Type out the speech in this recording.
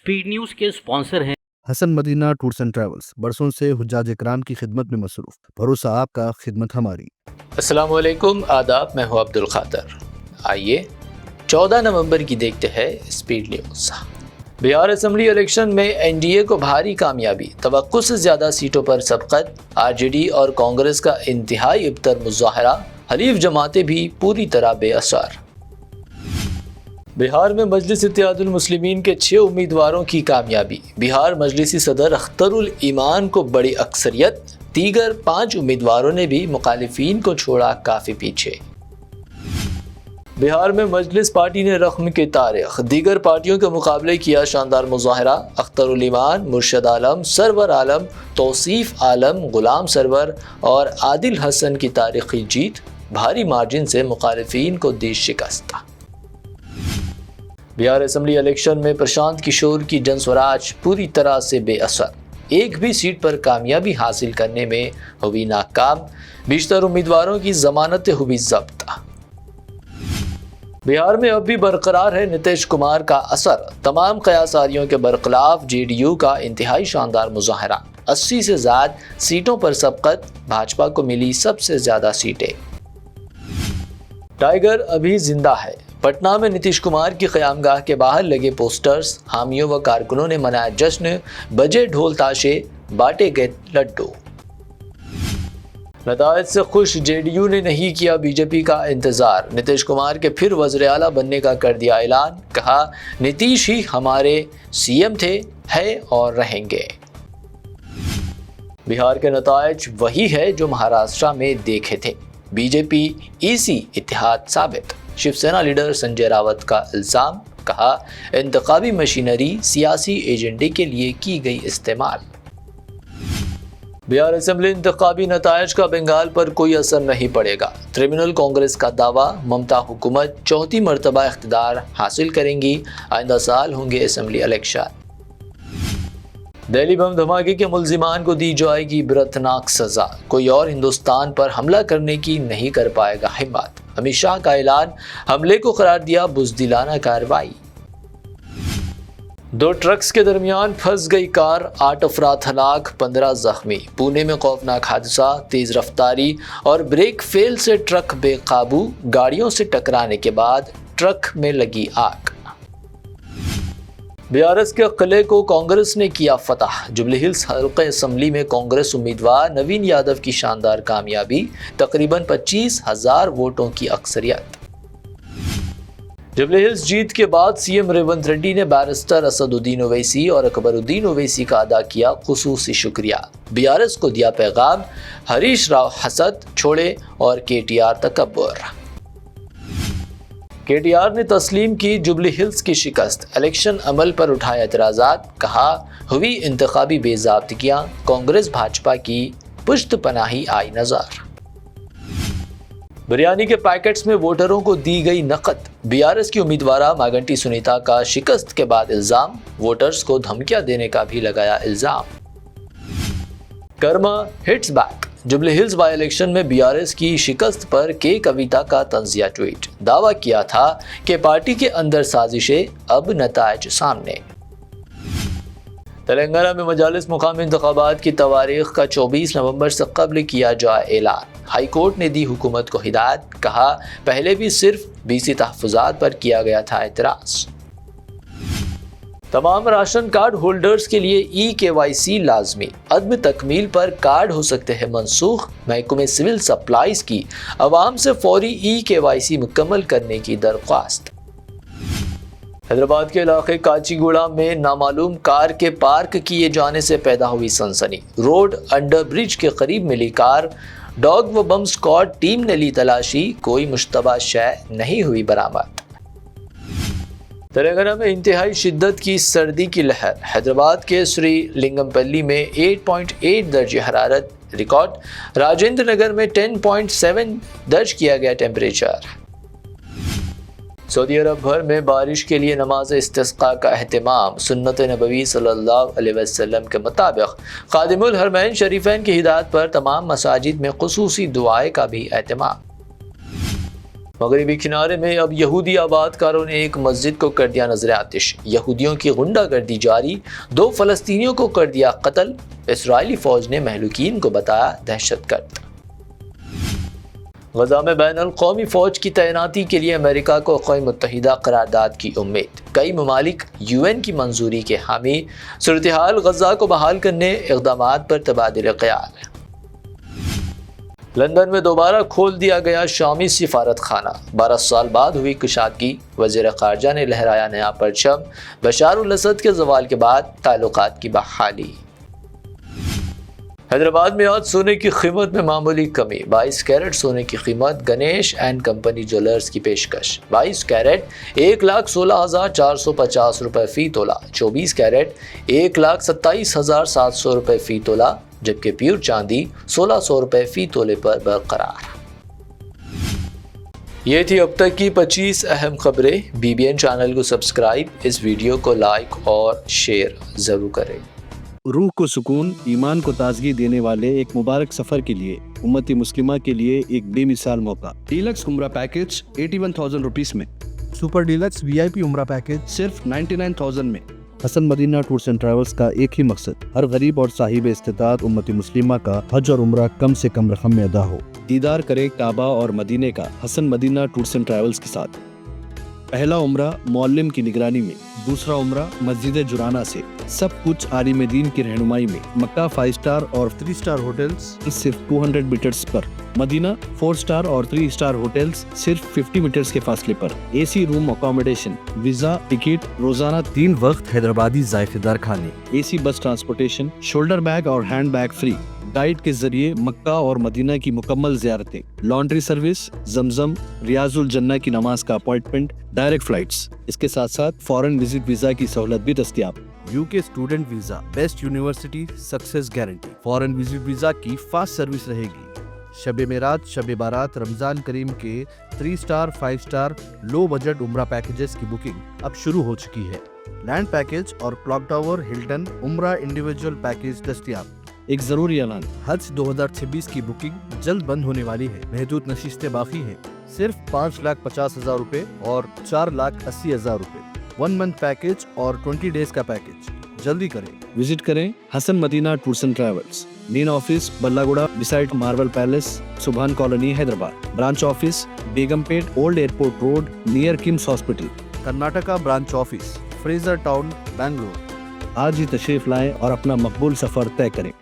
Speed news के sponsor हैं Hasan Madina tours and travels, बरसों से हुज्जाज इकराम की खिदमत में मसरूफ। भरोसा आपका, खिदमत हमारी। अस्सलाम वालेकुम, आदाब। मैं हूं अब्दुल खादर। आइए 14 नवंबर की देखते हैं speed news. Bihar assembly election में एनडीए को भारी कामयाबी, तवक्कुओं से ज़्यादा सीटों पर सबकत। आरजेडी और कांग्रेस का इंतहाई इब्तर मुजाहरा, हलीफ जमातें भी पूरी तरह बेअसर। बिहार में मजलिस इत्तेहादुल मुस्लिमीन के 6 उम्मीदवारों की कामयाबी। बिहार मजलिसी सदर अख्तरुल ईमान को बड़ी अक्सरियत, दीगर 5 उम्मीदवारों ने भी मुखालिफिन को छोड़ा काफ़ी पीछे। बिहार में मजलिस पार्टी ने रकम की तारीख, दीगर पार्टियों के मुकाबले किया शानदार मुजाहरा। अख्तरुल ईमान, मुर्शद आलम, सरवर आलम, तौसीफ आलम, गुलाम सरवर और आदिल हसन की तारीखी जीत, भारी मार्जिन से मुखालिफिन को दी शिकस्त। बिहार असेंबली इलेक्शन में प्रशांत किशोर की जनस्वराज पूरी तरह से बेअसर, एक भी सीट पर कामयाबी हासिल करने में हुई नाकाम। बेशतर उम्मीदवारों की जमानतें हुई जब्त। बिहार में अब भी बरकरार है नीतीश कुमार का असर, तमाम कयासारियों के बरखिलाफ जेडीयू का इंतहाई शानदार मुजाहरा। 80 से ज्यादा सीटों पर सबकत, भाजपा को मिली सबसे ज्यादा सीटें। टाइगर अभी जिंदा है। पटना में नीतीश कुमार की क़यामगाह के बाहर लगे पोस्टर्स, हामियों व कारकुनों ने मनाया जश्न, बजे ढोल ताशे, बांटे गए लड्डू। नताइज से खुश जेडीयू ने नहीं किया बीजेपी का इंतजार। नीतीश कुमार के फिर वज़ीर आला बनने का कर दिया ऐलान, कहा नीतीश ही हमारे सीएम थे, है और रहेंगे। बिहार के नताइज वही है जो महाराष्ट्र में देखे थे। बीजेपी ईसी इत्तेहाद साबित। शिवसेना लीडर संजय रावत का इल्जाम, कहा इंतखाबी मशीनरी सियासी एजेंडे के लिए की गई इस्तेमाल। बिहार असेंबली इंतखाबी नताइज का बंगाल पर कोई असर नहीं पड़ेगा। तृणमूल कांग्रेस का दावा, ममता हुकूमत 4थी मरतबा इख्तिदार हासिल करेंगी, आइंदा साल होंगे असेंबली इलेक्शन। दिल्ली बम धमाके के मुल्जिमान को दी जाएगी इबरतनाक सजा, कोई और हिंदुस्तान पर हमला करने की नहीं कर पाएगा हिम्मत। अमित शाह का ऐलान, हमले को करार दिया बुज़दिलाना कार्रवाई। 2 ट्रक्स के दरमियान फंस गई कार, 8 अफराद हलाक, 15 जख्मी। पुणे में खौफनाक हादसा, तेज रफ्तारी और ब्रेक फेल से ट्रक बेकाबू, गाड़ियों से टकराने के बाद ट्रक में लगी आग। बीआरएस के किले को कांग्रेस ने किया फतह। जुबली हिल्स हल्के असम्बली में कांग्रेस उम्मीदवार नवीन यादव की शानदार कामयाबी, तकरीबन 25,000 वोटों की अक्सरियत। जुबली हिल्स जीत के बाद सीएम रेवंत रेड्डी ने बैरिस्टर असदुद्दीन ओवैसी और अकबरुद्दीन ओवैसी का अदा किया खुसूसी शुक्रिया। बीआरएस को दिया पैगाम, हरीश राव हसद छोड़े और केटीआर तकब्बुर। केटीआर ने तस्लीम की जुबली हिल्स की शिकस्त, इलेक्शन अमल पर उठाए एतराज़ात, कहा हुई इंतखाबी बेज़ाब्तियाँ, कांग्रेस भाजपा की पुश्त पनाही आई नज़र। बिरयानी के पैकेट्स में वोटरों को दी गई नकद। बीआरएस की उम्मीदवार मागंटी सुनीता का शिकस्त के बाद इल्जाम, वोटर्स को धमकियां देने का भी लगाया इल्जाम। Karma hits back. Jubilee hills by election में बीआरएस की शिकस्त पर के कविता का तंजिया ट्वीट, दावा किया था कि पार्टी के अंदर साजिशें, अब नताइज सामने। तेलंगाना में मजालिस मुकामी इंतखाबात की तवारीख का 24 नवंबर से कबल किया जाए ऐलान। हाई कोर्ट ने दी हुकूमत को हिदायत, कहा पहले भी सिर्फ बीसी तहफ़्फ़ुज़ात पर किया गया था एतराज़। तमाम राशन कार्ड होल्डर्स के लिए ई-केवाईसी लाजमी, अदम तकमील पर कार्ड हो सकते हैं मनसूख। महकमे सिविल सप्लाईज की अवाम से फौरी ई-केवाईसी मुकम्मल करने की दरख्वास्त। हैदराबाद के इलाके काचीगुड़ा में नामालूम कार के पार्क किए जाने से पैदा हुई सनसनी। रोड अंडर ब्रिज के करीब मिली कार, डॉग व बम स्क्वाड टीम ने ली तलाशी, कोई मुश्तबा शय नहीं हुई बरामद। तेलंगाना में इंतहाई शिद्दत की सर्दी की लहर। हैदराबाद के श्री लिंगमपल्ली में 8.8 दर्जे हरारत रिकॉर्ड। राजेंद्र नगर में 10.7 दर्ज किया गया टेम्परेचर। सऊदी अरब भर में बारिश के लिए नमाज इस्तिस्का का एहतमाम। सुन्नत नबवी सल्लल्लाहु अलैहि वसल्लम के मुताबिक खादिमुल हरमैन शरीफैन की हिदायत पर तमाम मसाजिद में खुसूसी दुआएं का भी एहतमाम। مغربی کنارے میں اب یہودی آباد کاروں نے ایک مسجد کو کر دیا نظر آتش، یہودیوں کی غنڈہ گردی جاری، 2 فلسطینیوں کو کر دیا قتل، اسرائیلی فوج نے مہلوکین کو بتایا دہشت گرد۔ غزہ میں بین الاقوامی فوج کی تعیناتی کے لیے امریکہ کو اقوام متحدہ قرارداد کی امید، کئی ممالک UN کی منظوری کے حامی، صورتحال غزہ کو بحال کرنے اقدامات پر تبادلہ خیال۔ لندن میں دوبارہ کھول دیا گیا شامی سفارت خانہ، 12 سال بعد ہوئی کشادگی، وزیر خارجہ نے لہرایا نیا پرچم، بشار الاسد کے زوال کے بعد تعلقات کی بحالی۔ حیدرآباد میں آج سونے کی قیمت میں معمولی کمی، 22 کیرٹ سونے کی قیمت گنیش اینڈ کمپنی جولرز کی پیشکش، 22 کیرٹ 1,16,450 روپے فی تولہ، 24 کیرٹ 1,27,700 روپے فی تولہ، جبکہ پیور چاندی 1,600 روپے فی تولے پر برقرار۔ یہ تھی اب تک کی 25 اہم خبریں۔ BBN چینل کو سبسکرائب، اس ویڈیو کو لائک اور شیئر ضرور کریں۔ روح کو سکون، ایمان کو تازگی دینے والے ایک مبارک سفر کے لیے امت مسلمہ کے لیے ایک بے مثال موقع۔ ڈیلکس عمرہ پیکج 81,000 روپیز میں، سپر ڈیلکس VIP عمرہ پیکج صرف 99,000 میں۔ حسن مدینہ ٹورز اینڈ ٹریولز کا ایک ہی مقصد، ہر غریب اور صاحب استطاعت امت مسلمہ کا حج اور عمرہ کم سے کم رقم میں ادا ہو۔ دیدار کرے کعبہ اور مدینے کا حسن مدینہ ٹورز اینڈ ٹریولز کے ساتھ۔ پہلا عمرہ معلم کی نگرانی میں، دوسرا عمرہ مسجد جرانہ سے، سب کچھ عالم دین کی رہنمائی میں۔ مکہ 5 سٹار اور 3 سٹار ہوٹلز صرف 200 میٹرز پر، مدینہ 4 سٹار اور 3 سٹار ہوٹلز صرف 50 میٹرز کے فاصلے پر، AC روم اکاموڈیشن، ویزا، ٹکٹ، روزانہ 3 وقت حیدرآبادی ذائقہ دار کھانے، AC بس ٹرانسپورٹیشن، شولڈر بیگ اور ہینڈ بیگ فری، گائیڈ کے ذریعے مکہ اور مدینہ کی مکمل زیارتیں، لانڈری سروس، زمزم، ریاض الجنہ کی نماز کا اپوائنٹمنٹ، ڈائریکٹ فلائٹس۔ اس کے ساتھ ساتھ فارن وزٹ ویزا کی سہولت بھی دستیاب۔ UK student visa, best university success guarantee, foreign visit visa کی فاسٹ سروس رہے گی۔ شب معراج، شب بارات، رمضان کریم کے 3 سٹار 5 سٹار لو بجٹ عمرہ پیکجز کی بکنگ اب شروع ہو چکی ہے۔ لینڈ پیکج اور کلاک ٹاور ہلٹن عمرہ انڈیویجول پیکج دستیاب۔ ایک ضروری اعلان، حج 2026 کی بکنگ جلد بند ہونے والی ہے، محدود نشستیں باقی ہیں، صرف 5,50,000 روپے اور 4,80,000 روپے، 1 منتھ پیکج اور 20 ڈیز کا پیکج، جلدی کریں۔ وزٹ کریں Hasan Madina tours and travels, main office بلاگوڑا beside Marvel palace, Subhan colony Hyderabad, branch office Begumpet old airport road near KIMS hospital, Karnataka branch office Fraser town, Bangalore. آج ہی تشریف لائیں اور اپنا مقبول سفر طے کریں۔